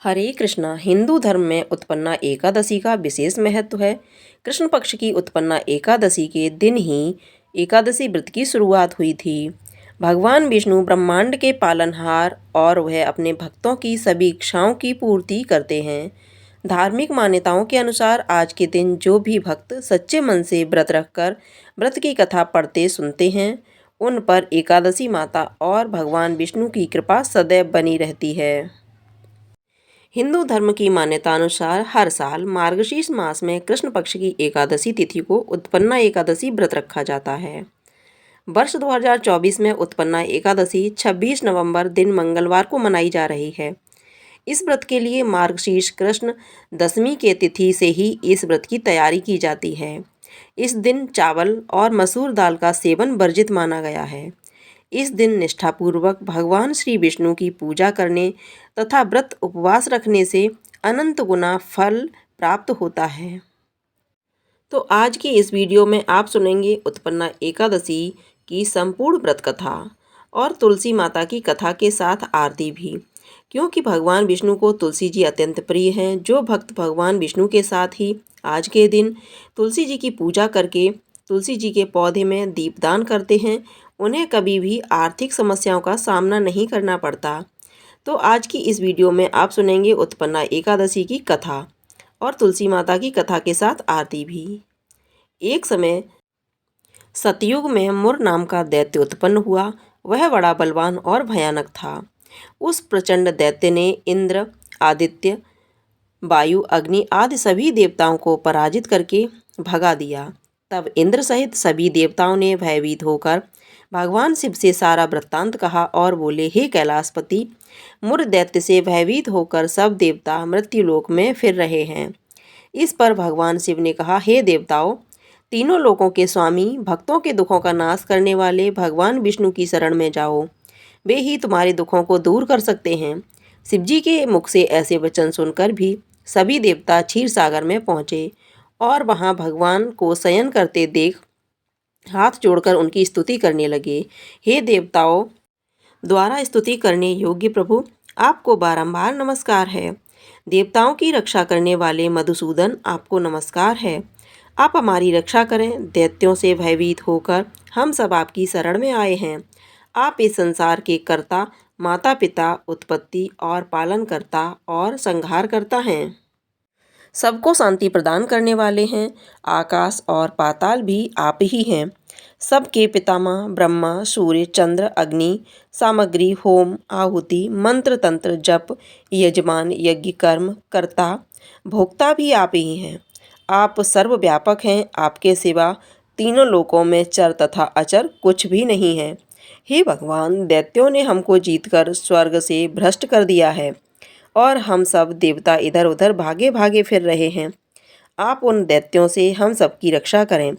हरे कृष्णा हिंदू धर्म में उत्पन्ना एकादशी का विशेष महत्व है। कृष्ण पक्ष की उत्पन्ना एकादशी के दिन ही एकादशी व्रत की शुरुआत हुई थी। भगवान विष्णु ब्रह्मांड के पालनहार और वह अपने भक्तों की सभी इच्छाओं की पूर्ति करते हैं। धार्मिक मान्यताओं के अनुसार आज के दिन जो भी भक्त सच्चे मन से व्रत रखकर व्रत की कथा पढ़ते सुनते हैं, उन पर एकादशी माता और भगवान विष्णु की कृपा सदैव बनी रहती है। हिंदू धर्म की मान्यता अनुसार हर साल मार्गशीर्ष मास में कृष्ण पक्ष की एकादशी तिथि को उत्पन्ना एकादशी व्रत रखा जाता है। वर्ष 2024 में उत्पन्ना एकादशी 26 नवंबर दिन मंगलवार को मनाई जा रही है। इस व्रत के लिए मार्गशीर्ष कृष्ण दशमी के तिथि से ही इस व्रत की तैयारी की जाती है। इस दिन चावल और मसूर दाल का सेवन वर्जित माना गया है। इस दिन निष्ठापूर्वक भगवान श्री विष्णु की पूजा करने तथा व्रत उपवास रखने से अनंत गुना फल प्राप्त होता है। तो आज की इस वीडियो में आप सुनेंगे उत्पन्ना एकादशी की संपूर्ण व्रत कथा और तुलसी माता की कथा के साथ आरती भी, क्योंकि भगवान विष्णु को तुलसी जी अत्यंत प्रिय हैं। जो भक्त भगवान विष्णु के साथ ही आज के दिन तुलसी जी की पूजा करके तुलसी जी के पौधे में दीपदान करते हैं, उन्हें कभी भी आर्थिक समस्याओं का सामना नहीं करना पड़ता। तो आज की इस वीडियो में आप सुनेंगे उत्पन्ना एकादशी की कथा और तुलसी माता की कथा के साथ आरती भी। एक समय सतयुग में मुर नाम का दैत्य उत्पन्न हुआ। वह बड़ा बलवान और भयानक था। उस प्रचंड दैत्य ने इंद्र, आदित्य, वायु, अग्नि आदि सभी देवताओं को पराजित करके भगा दिया। तब इंद्र सहित सभी देवताओं ने भयभीत होकर भगवान शिव से सारा वृत्तांत कहा और बोले, हे कैलाशपति, मुर दैत्य से भयभीत होकर सब देवता मृत्युलोक में फिर रहे हैं। इस पर भगवान शिव ने कहा, हे देवताओं, तीनों लोकों के स्वामी, भक्तों के दुखों का नाश करने वाले भगवान विष्णु की शरण में जाओ, वे ही तुम्हारे दुखों को दूर कर सकते हैं। शिवजी के मुख से ऐसे वचन सुनकर भी सभी देवता क्षीर सागर में पहुँचे और वहाँ भगवान को शयन करते देख हाथ जोड़कर उनकी स्तुति करने लगे। हे देवताओं द्वारा स्तुति करने योग्य प्रभु, आपको बारंबार नमस्कार है। देवताओं की रक्षा करने वाले मधुसूदन, आपको नमस्कार है। आप हमारी रक्षा करें। दैत्यों से भयभीत होकर हम सब आपकी शरण में आए हैं। आप इस संसार के कर्ता, माता पिता, उत्पत्ति और पालन करता और संहार करता हैं। सबको शांति प्रदान करने वाले हैं। आकाश और पाताल भी आप ही हैं। सबके पितामह ब्रह्मा, सूर्य, चंद्र, अग्नि, सामग्री, होम, आहुति, मंत्र, तंत्र, जप, यजमान, यज्ञ, कर्म, कर्ता, भोक्ता भी आप ही हैं। आप सर्वव्यापक हैं। आपके सिवा तीनों लोकों में चर तथा अचर कुछ भी नहीं है। हे भगवान, दैत्यों ने हमको जीतकर स्वर्ग से भ्रष्ट कर दिया है और हम सब देवता इधर उधर भागे भागे फिर रहे हैं। आप उन दैत्यों से हम सबकी रक्षा करें।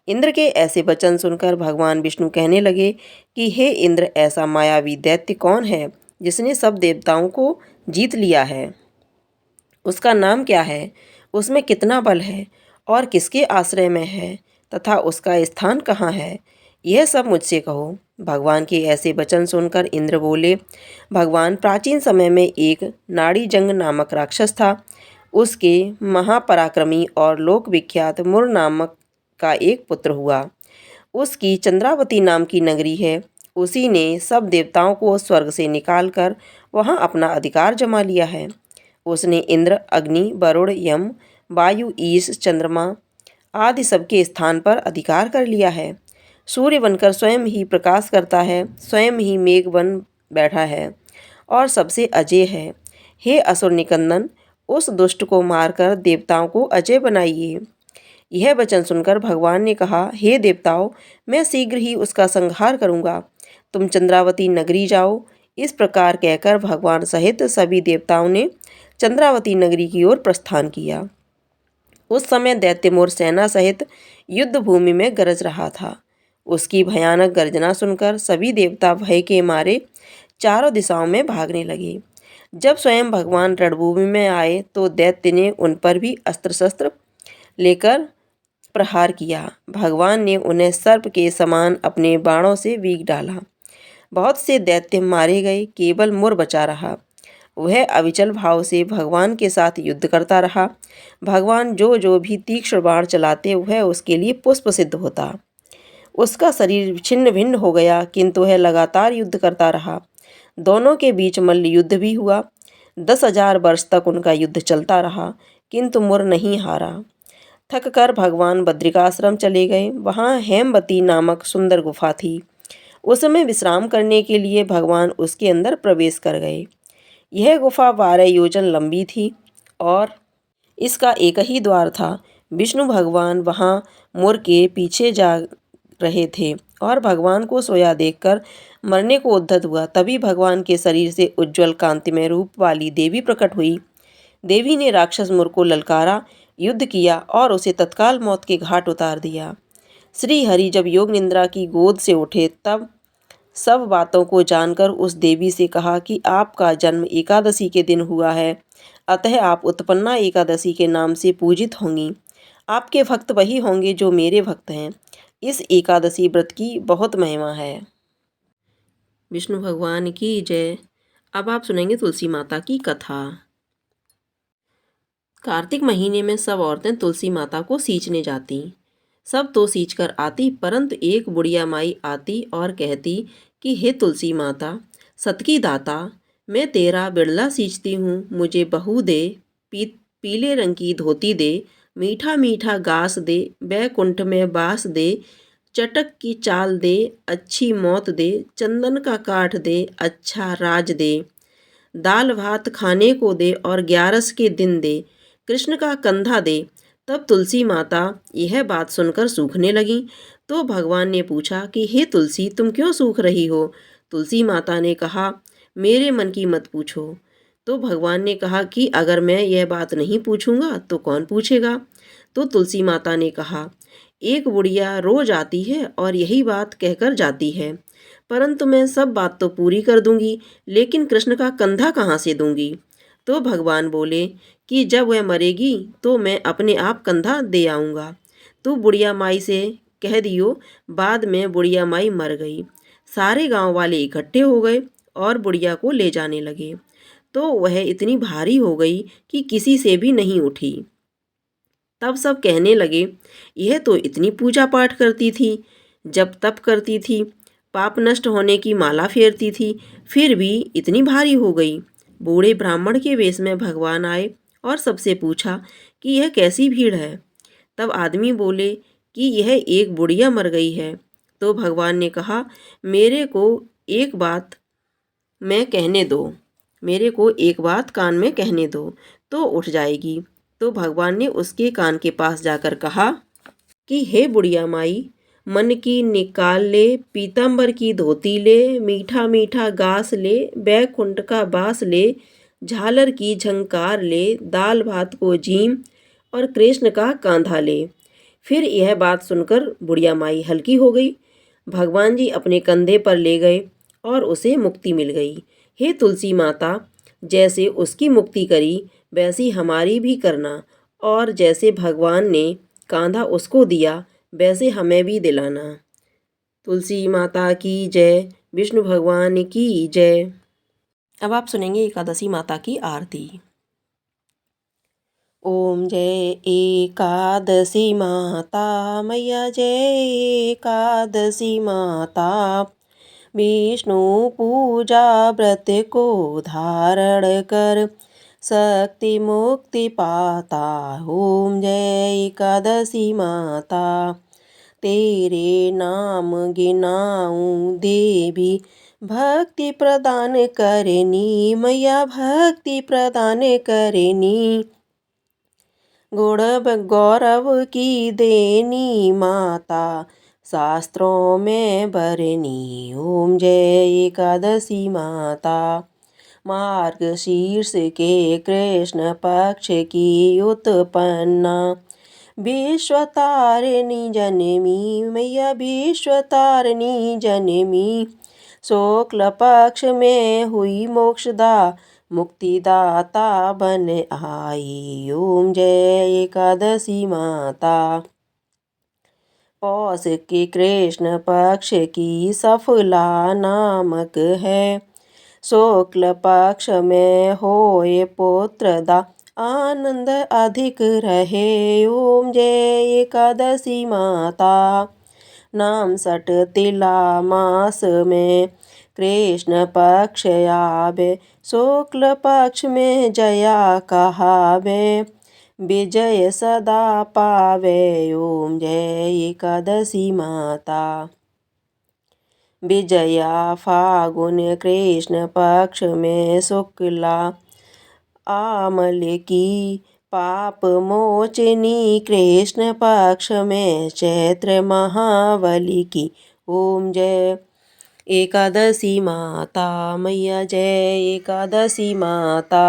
इंद्र के ऐसे वचन सुनकर भगवान विष्णु कहने लगे कि हे इंद्र, ऐसा मायावी दैत्य कौन है जिसने सब देवताओं को जीत लिया है? उसका नाम क्या है? उसमें कितना बल है और किसके आश्रय में है तथा उसका स्थान कहाँ है? यह सब मुझसे कहो। भगवान के ऐसे वचन सुनकर इंद्र बोले, भगवान, प्राचीन समय में एक नाड़ीजंग नामक राक्षस था। उसके महापराक्रमी और लोक विख्यात मुर नामक का एक पुत्र हुआ। उसकी चंद्रावती नाम की नगरी है। उसी ने सब देवताओं को स्वर्ग से निकालकर वहां अपना अधिकार जमा लिया है। उसने इंद्र, अग्नि, वरुण, यम, वायु, ईश, चंद्रमा आदि सबके स्थान पर अधिकार कर लिया है। सूर्य बनकर स्वयं ही प्रकाश करता है, स्वयं ही मेघ बन बैठा है और सबसे अजय है। हे असुर निकंदन, उस दुष्ट को मारकर देवताओं को अजय बनाइए। यह वचन सुनकर भगवान ने कहा, हे देवताओं, मैं शीघ्र ही उसका संहार करूंगा। तुम चंद्रावती नगरी जाओ। इस प्रकार कहकर भगवान सहित सभी देवताओं ने चंद्रावती नगरी की ओर प्रस्थान किया। उस समय दैत्यमुर सेना सहित युद्ध भूमि में गरज रहा था। उसकी भयानक गर्जना सुनकर सभी देवता भय के मारे चारों दिशाओं में भागने लगे। जब स्वयं भगवान रणभूमि में आए तो दैत्य ने उन पर भी अस्त्र शस्त्र लेकर प्रहार किया। भगवान ने उन्हें सर्प के समान अपने बाणों से बीग डाला। बहुत से दैत्य मारे गए, केवल मुर बचा रहा। वह अविचल भाव से भगवान के साथ युद्ध करता रहा। भगवान जो जो भी तीक्ष्ण बाण चलाते वह उसके लिए पुष्प सिद्ध होता। उसका शरीर छिन्न भिन्न हो गया, किंतु वह लगातार युद्ध करता रहा। दोनों के बीच मल्ल युद्ध भी हुआ। 10,000 वर्ष तक उनका युद्ध चलता रहा, किंतु मुर नहीं हारा। थक कर भगवान बद्रिकाश्रम चले गए। वहाँ हेमवती नामक सुंदर गुफा थी। उसमें विश्राम करने के लिए भगवान उसके अंदर प्रवेश कर गए। यह गुफा 12 योजन लंबी थी और इसका एक ही द्वार था। विष्णु भगवान वहाँ मोर के पीछे जा रहे थे और भगवान को सोया देखकर मरने को उद्यत हुआ। तभी भगवान के शरीर से उज्ज्वल कांतिमय रूप वाली देवी प्रकट हुई। देवी ने राक्षस मुर को ललकारा, युद्ध किया और उसे तत्काल मौत के घाट उतार दिया। श्री हरि जब योग निद्रा की गोद से उठे तब सब बातों को जानकर उस देवी से कहा कि आपका जन्म एकादशी के दिन हुआ है, अतः आप उत्पन्ना एकादशी के नाम से पूजित होंगी। आपके भक्त वही होंगे जो मेरे भक्त हैं। इस एकादशी व्रत की बहुत महिमा है। विष्णु भगवान की जय। अब आप सुनेंगे तुलसी माता की कथा। कार्तिक महीने में सब औरतें तुलसी माता को सींचने जाती। सब तो सींच कर आती, परंतु एक बुढ़िया माई आती और कहती कि हे तुलसी माता, सत की दाता, मैं तेरा बिड़ला सींचती हूँ, मुझे बहू दे, पीले रंग की धोती दे, मीठा मीठा घास दे, बैकुंठ में बास दे, चटक की चाल दे, अच्छी मौत दे, चंदन का काठ दे, अच्छा राज दे, दाल भात खाने को दे और 11 के दिन दे, कृष्ण का कंधा दे। तब तुलसी माता यह बात सुनकर सूखने लगी। तो भगवान ने पूछा कि हे तुलसी, तुम क्यों सूख रही हो? तुलसी माता ने कहा, मेरे मन की मत पूछो। तो भगवान ने कहा कि अगर मैं यह बात नहीं पूछूंगा तो कौन पूछेगा? तो तुलसी माता ने कहा, एक बुढ़िया रोज आती है और यही बात कहकर जाती है, परंतु मैं सब बात तो पूरी कर दूंगी, लेकिन कृष्ण का कंधा कहाँ से दूंगी? तो भगवान बोले कि जब वह मरेगी तो मैं अपने आप कंधा दे आऊँगा। तो बुढ़िया माई से कह दियो। बाद में बुढ़िया माई मर गई। सारे गांव वाले इकट्ठे हो गए और बुढ़िया को ले जाने लगे। तो वह इतनी भारी हो गई कि किसी से भी नहीं उठी। तब सब कहने लगे, यह तो इतनी पूजा पाठ करती थी, जब तप करती थी, पाप नष्ट होने की माला फेरती थी, फिर भी इतनी भारी हो गई। बूढ़े ब्राह्मण के वेश में भगवान आए और सबसे पूछा कि यह कैसी भीड़ है? तब आदमी बोले कि यह एक बुढ़िया मर गई है। तो भगवान ने कहा, मेरे को एक बात मैं कहने दो, मेरे को एक बात कान में कहने दो तो उठ जाएगी। तो भगवान ने उसके कान के पास जाकर कहा कि हे बुढ़िया माई, मन की निकाल ले, पीताम्बर की धोती ले, मीठा मीठा घास ले, बैकुंठ का बास ले, झालर की झंकार ले, दाल भात को जीम और कृष्ण का कांधा ले। फिर यह बात सुनकर बुढ़िया माई हल्की हो गई। भगवान जी अपने कंधे पर ले गए और उसे मुक्ति मिल गई। हे तुलसी माता, जैसे उसकी मुक्ति करी वैसी हमारी भी करना, और जैसे भगवान ने कांधा उसको दिया वैसे हमें भी दिलाना। तुलसी माता की जय। विष्णु भगवान की जय। अब आप सुनेंगे एकादशी माता की आरती। ओम जय एकादशी माता मैया, जय एकादशी माता। विष्णु पूजा व्रत को धारण कर शक्ति मुक्ति पाता। ओम जय एकादशी माता। तेरे नाम गिनाऊं देवी, भक्ति प्रदान करनी मैया, भक्ति प्रदान करनी। गुण गौरव की देनी माता, शास्त्रों में बरनी। ओम जय एकादशी माता। मार्गशीर्ष के कृष्ण पक्ष की उत्पन्ना, विश्वतारिणी जनमी मैया, विश्वतारिणी जनमी। शुक्ल पक्ष में हुई मोक्षदा, मुक्तिदाता बन आई। ओम जय एकादशी माता। पौष के कृष्ण पक्ष की सफला नामक है, शुक्ल पक्ष में होए पुत्रदा आनंद अधिक रहे। ओम जय एकादशी माता। नाम सट तिला मास में कृष्ण पक्ष आवे। शुक्ल पक्ष में जया कहावे। विजय सदा पावे। ओम जय एकादशी माता। विजया फागुन कृष्ण पक्ष में शुक्ला आमल की पाप मोचनी कृष्ण पक्ष में चैत्र महाबली की। ओम जय एकादशी माता मैया जय एकादशी माता।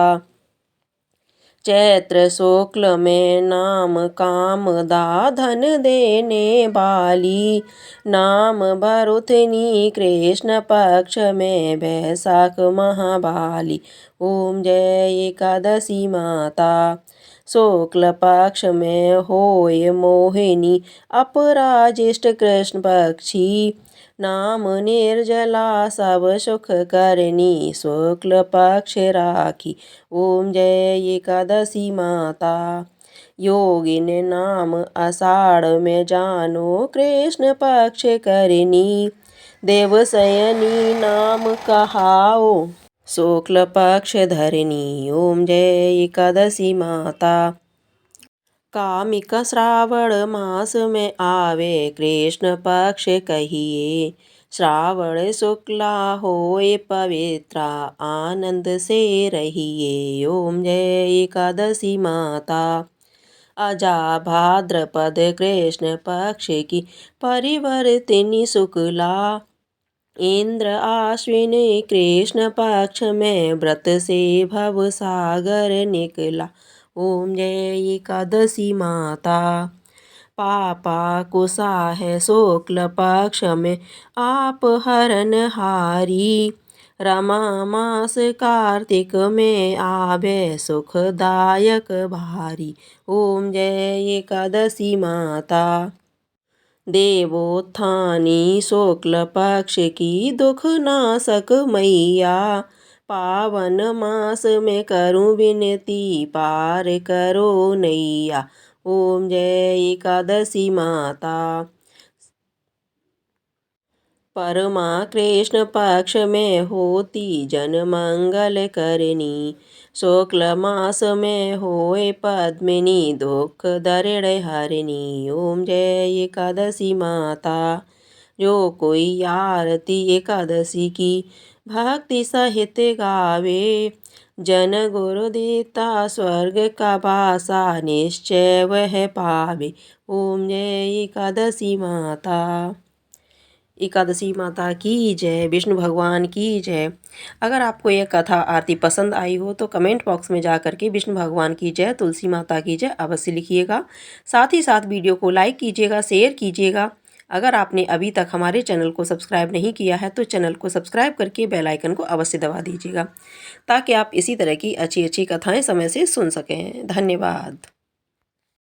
चैत्र शुक्ल में नाम कामदा धन देने वाली। नाम भरुथनी कृष्ण पक्ष में बैसाख महाबाली। ओम जय एकादशी माता। शुक्ल पक्ष में होए मोहिनी अपराजिष्ट कृष्ण पक्षी। नाम निर्जला सब सुख करनी शुक्ल पक्ष राखी। ओम जय एकादशी माता। योगिन नाम आषाढ़ में जानो कृष्ण पक्ष करनी। देवशयनी नाम कहाओ शुक्ल पक्ष धरनी। ओम जय एकादशी माता। कामिक श्रावण मास में आवे कृष्ण पक्ष कहिए। श्रावण शुक्ला होए पवित्रा आनंद से रहिए। ओम जय एकादशी माता। अजा भाद्रपद कृष्ण पक्ष की परिवर्तिनी शुक्ला। इंद्र आश्विन कृष्ण पक्ष में व्रत से भव सागर निकला। ओम जय एकादशी माता। पापा कुशा है शुक्ल पक्ष में आप हरन हारी। रमा मास कार्तिक में आवे सुखदायक भारी। ओम जय एकादशी माता। देवोत्थानी शुक्ल पक्ष की दुख नाशक मैया। पावन मास में करूं विनती पार करो नैया। ओम जय एकादशी माता। परमा कृष्ण पक्ष में होती जन मंगल करनी। शुक्ल मास में होए पद्मिनी दुख दरिद्र हरिणी। ओम जय एकादशी माता। जो कोई आरती एकादशी की भक्ति सहित गावे। जन गुरु देता स्वर्ग का वासा निश्चय वह पावे। ओम जय एकादशी माता। एकादशी माता की जय। विष्णु भगवान की जय। अगर आपको यह कथा आरती पसंद आई हो तो कमेंट बॉक्स में जा करके विष्णु भगवान की जय तुलसी माता की जय अवश्य लिखिएगा। साथ ही साथ वीडियो को लाइक कीजिएगा, शेयर कीजिएगा। अगर आपने अभी तक हमारे चैनल को सब्सक्राइब नहीं किया है तो चैनल को सब्सक्राइब करके बेल आइकन को अवश्य दबा दीजिएगा ताकि आप इसी तरह की अच्छी अच्छी कथाएँ समय से सुन सकें। धन्यवाद।